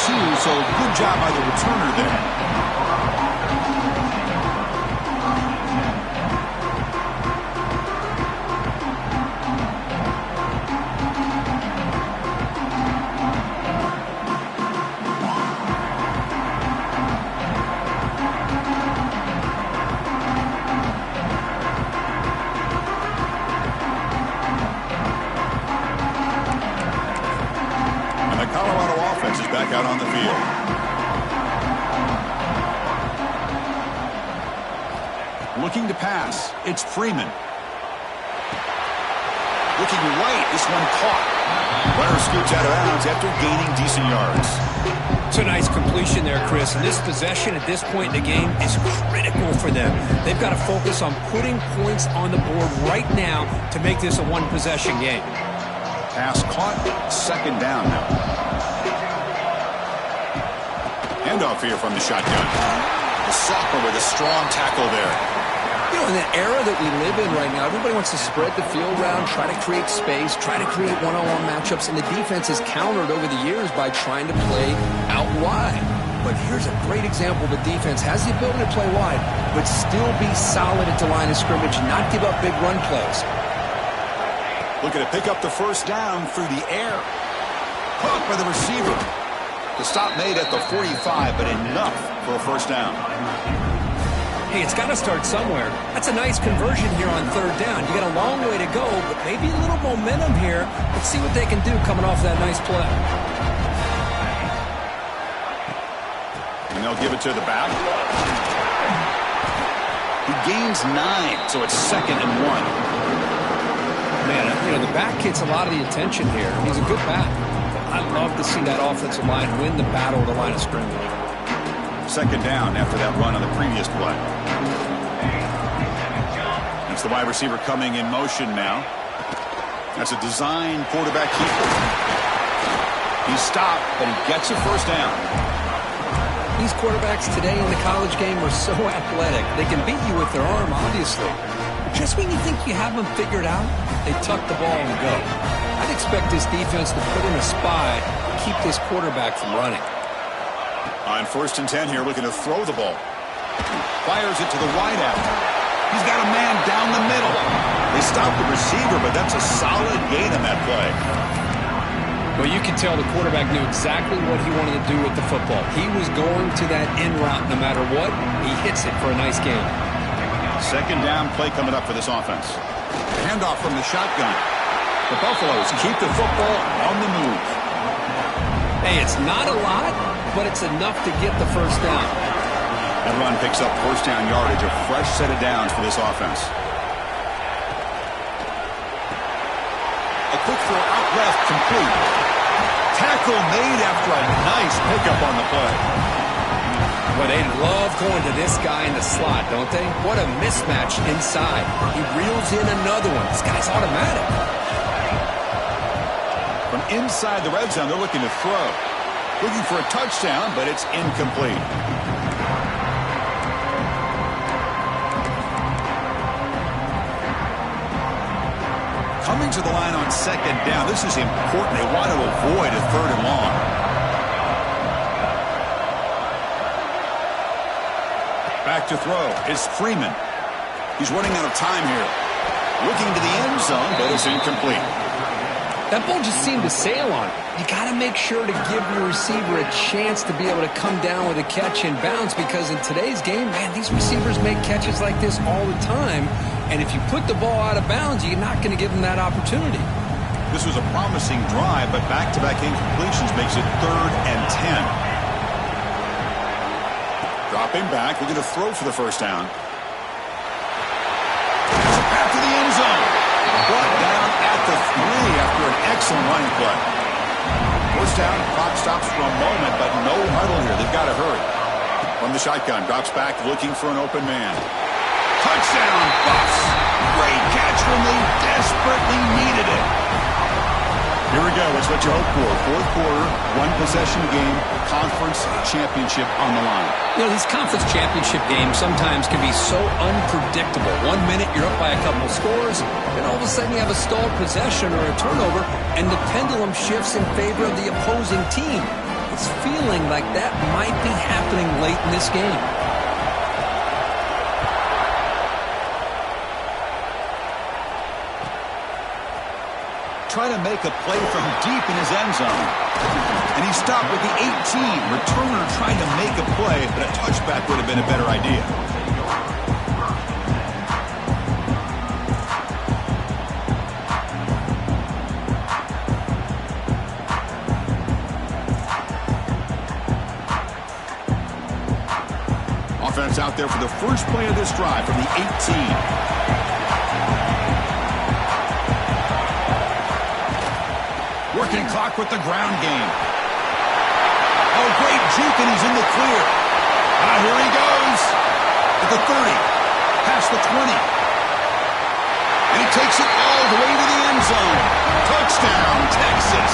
32, so good job by the returner there. Out on the field. Looking to pass. It's Freeman. Looking right. This one caught. Runner scoots out of bounds after gaining decent yards. It's a nice completion there, Chris. And this possession at this point in the game is critical for them. They've got to focus on putting points on the board right now to make this a one-possession game. Pass caught. Second down now. Handoff here from the shotgun. The sophomore with a strong tackle there. You know, in the era that we live in right now, everybody wants to spread the field around, try to create space, try to create one-on-one matchups, and the defense has countered over the years by trying to play out wide. But here's a great example. The defense has the ability to play wide, but still be solid at the line of scrimmage and not give up big run plays. Looking to pick up the first down through the air. Caught by the receiver. The stop made at the 45, but enough for a first down. Hey, it's got to start somewhere. That's a nice conversion here on third down. You got a long way to go, but maybe a little momentum here. Let's see what they can do coming off that nice play. And they'll give it to the back. He gains 9, so it's 2nd and 1. Man, you know, the back gets a lot of the attention here. He's a good back. I'd love to see that offensive line win the battle of the line of scrimmage. 2nd down after that run on the previous play. It's the wide receiver coming in motion now. That's a design quarterback keeper. He's stopped, but he gets a first down. These quarterbacks today in the college game are so athletic. They can beat you with their arm, obviously. Just when you think you have them figured out, they tuck the ball and go. I'd expect this defense to put in a spy and keep this quarterback from running. On 1st and 10 here, looking to throw the ball. Fires it to the wideout. He's got a man down the middle. They stop the receiver, but that's a solid gain on that play. Well, you can tell the quarterback knew exactly what he wanted to do with the football. He was going to that in route no matter what. He hits it for a nice gain. 2nd down play coming up for this offense. Handoff from the shotgun. The Buffaloes keep the football on the move. Hey, it's not a lot, but it's enough to get the first down. That run picks up first down yardage, a fresh set of downs for this offense. A quick throw out left, complete. Tackle made after a nice pickup on the play. Well, they love going to this guy in the slot, don't they? What a mismatch inside. He reels in another one. This guy's automatic. From inside the red zone, they're looking to throw. Looking for a touchdown, but it's incomplete. Coming to the line on 2nd down. This is important. They want to avoid a 3rd and long. Back to throw is Freeman. He's running out of time here. Looking to the end zone, but it's incomplete. That ball just seemed to sail on it. You got to make sure to give your receiver a chance to be able to come down with a catch and bounce, because in today's game, man, these receivers make catches like this all the time. And if you put the ball out of bounds, you're not going to give them that opportunity. This was a promising drive, but back-to-back incompletions makes it 3rd and 10. Dropping back, we're going to throw for the first down. There's a pass to the end zone. Brought down at the 3 after an excellent line play. First down, clock stops for a moment, but no huddle here. They've got to hurry. From the shotgun, drops back, looking for an open man. Touchdown, Buffs! Great catch when they desperately needed it. Here we go. It's what you hope for. 4th quarter, one-possession game, conference championship on the line. You know, these conference championship games sometimes can be so unpredictable. 1 minute you're up by a couple scores, then all of a sudden you have a stalled possession or a turnover, and the pendulum shifts in favor of the opposing team. It's feeling like that might be happening late in this game. Trying to make a play from deep in his end zone. And he stopped with the 18. Returner trying to make a play, but a touchback would have been a better idea. Offense out there for the first play of this drive from the 18. Working clock with the ground game. Oh, great juke, and he's in the clear. Here he goes. At the 30. Past the 20. And he takes it all the way to the end zone. Touchdown, Texas.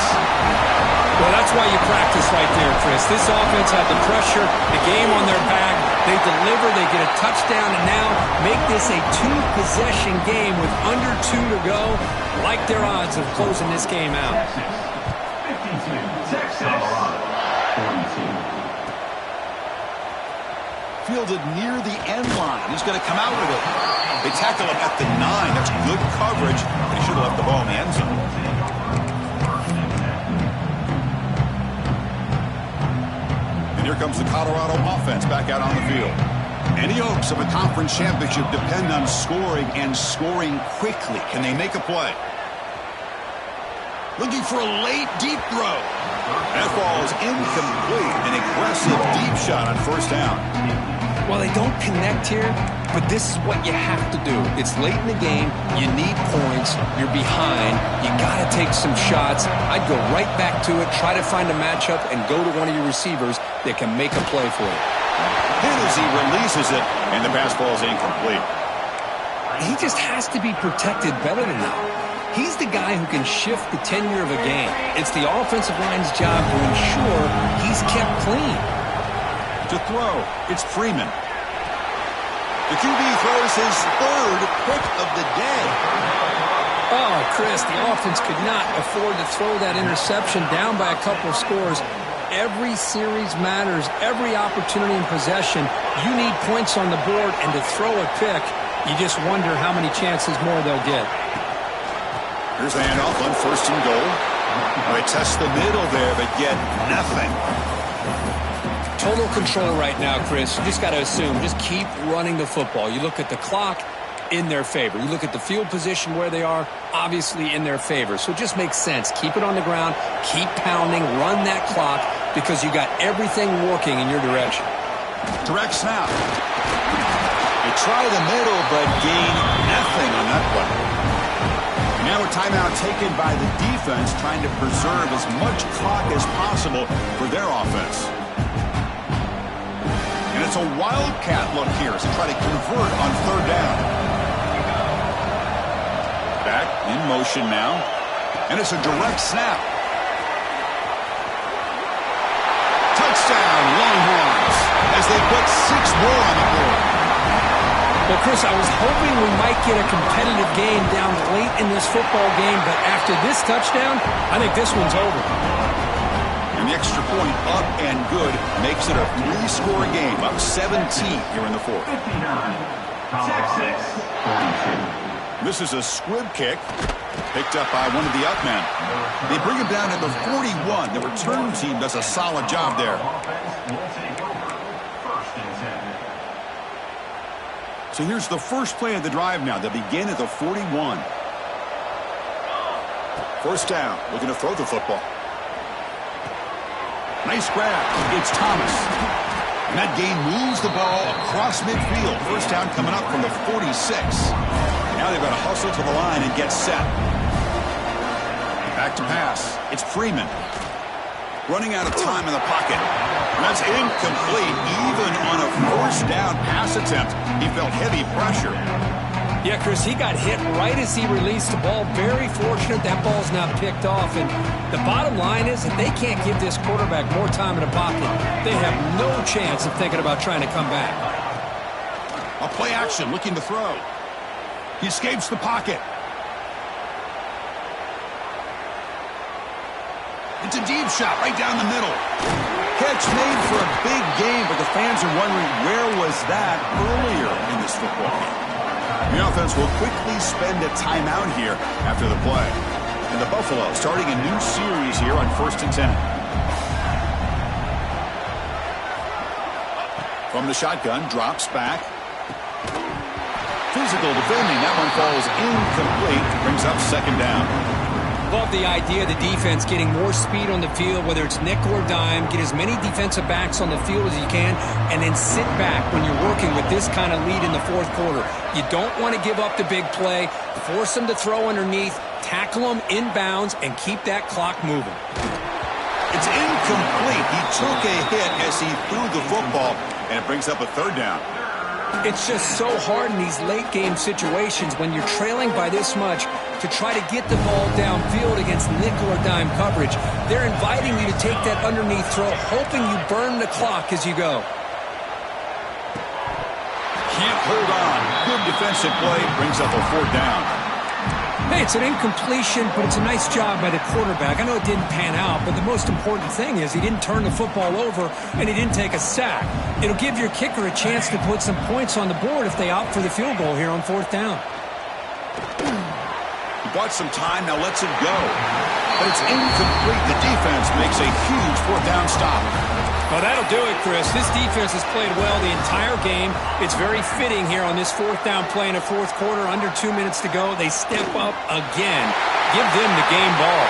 Well, that's why you practice right there, Chris. This offense had the pressure, the game on their back. They deliver, they get a touchdown, and now make this a two-possession game with under 2 to go. Like their odds of closing this game out. Texas. 52. Texas. 42. Fielded near the end line. He's going to come out with it. They tackle him at the 9. That's good coverage. They should have left the ball in the end zone. And here comes the Colorado offense back out on the field. Any hopes of a conference championship depend on scoring and scoring quickly. Can they make a play? Looking for a late deep throw. That ball is incomplete. An aggressive deep shot on first down. Well, they don't connect here, but this is what you have to do. It's late in the game. You need points. You're behind. You got to take some shots. I'd go right back to it, try to find a matchup, and go to one of your receivers that can make a play for you. Hit as he releases it, and the pass ball is incomplete. He just has to be protected better than that. He's the guy who can shift the tenure of a game. It's the offensive line's job to ensure he's kept clean. To throw, it's Freeman. The QB throws his third pick of the day. Oh, Chris, the offense could not afford to throw that interception down by a couple of scores. Every series matters. Every opportunity in possession, you need points on the board, and to throw a pick, you just wonder how many chances more they'll get. Here's the handoff on first and goal. They test the middle there, but get nothing. Total control right now, Chris. You just got to assume. Just keep running the football. You look at the clock, in their favor. You look at the field position where they are, obviously in their favor. So it just makes sense. Keep it on the ground. Keep pounding. Run that clock because you got everything working in your direction. Direct snap. They try the middle, but gain nothing on that play. Now a timeout taken by the defense, trying to preserve as much clock as possible for their offense. And it's a wildcat look here as they try to convert on third down. Back in motion now. And it's a direct snap. Touchdown, Longhorns, as they put 6 more on the board. Well, Chris, I was hoping we might get a competitive game down late in this football game, but after this touchdown, I think this one's over. And the extra point up and good makes it a 3-score game, up 17 here in the fourth. 59. Texas. 42. This is a squib kick picked up by one of the up men. They bring him down at the 41. The return team does a solid job there. So here's the first play of the drive now. They begin at the 41. First down, looking to throw the football. Nice grab. It's Thomas. And that gain moves the ball across midfield. First down coming up from the 46. Now they've got to hustle to the line and get set. Back to pass. It's Freeman. Running out of time in the pocket. And that's incomplete. Even on a first down pass attempt, he felt heavy pressure. Yeah, Chris, he got hit right as he released the ball. Very fortunate that ball's not picked off. And the bottom line is that they can't give this quarterback more time in the pocket. They have no chance of thinking about trying to come back. A play action, looking to throw. He escapes the pocket. It's a deep shot right down the middle. Catch made for a big game, but the fans are wondering where was that earlier in this football game. The offense will quickly spend a timeout here after the play. And the Buffalo starting a new series here on 1st and 10. From the shotgun, drops back. Physical defending. That one falls incomplete. Brings up second down. Love the idea of the defense getting more speed on the field, whether it's nickel or dime. Get as many defensive backs on the field as you can, and then sit back when you're working with this kind of lead in the fourth quarter. You don't want to give up the big play. Force them to throw underneath, tackle them inbounds, and keep that clock moving. It's incomplete. He took a hit as he threw the football, and it brings up a third down. It's just so hard in these late-game situations when you're trailing by this much to try to get the ball downfield against nickel or dime coverage. They're inviting you to take that underneath throw, hoping you burn the clock as you go. Can't hold on. Good defensive play. Brings up a fourth down. Hey, it's an incompletion, but it's a nice job by the quarterback. I know it didn't pan out, but the most important thing is he didn't turn the football over and he didn't take a sack. It'll give your kicker a chance to put some points on the board if they opt for the field goal here on fourth down. He bought some time, now lets it go. But it's incomplete. The defense makes a huge fourth down stop. Well, that'll do it, Chris. This defense has played well the entire game. It's very fitting here on this fourth down play in the fourth quarter. Under 2 minutes to go. They step up again. Give them the game ball.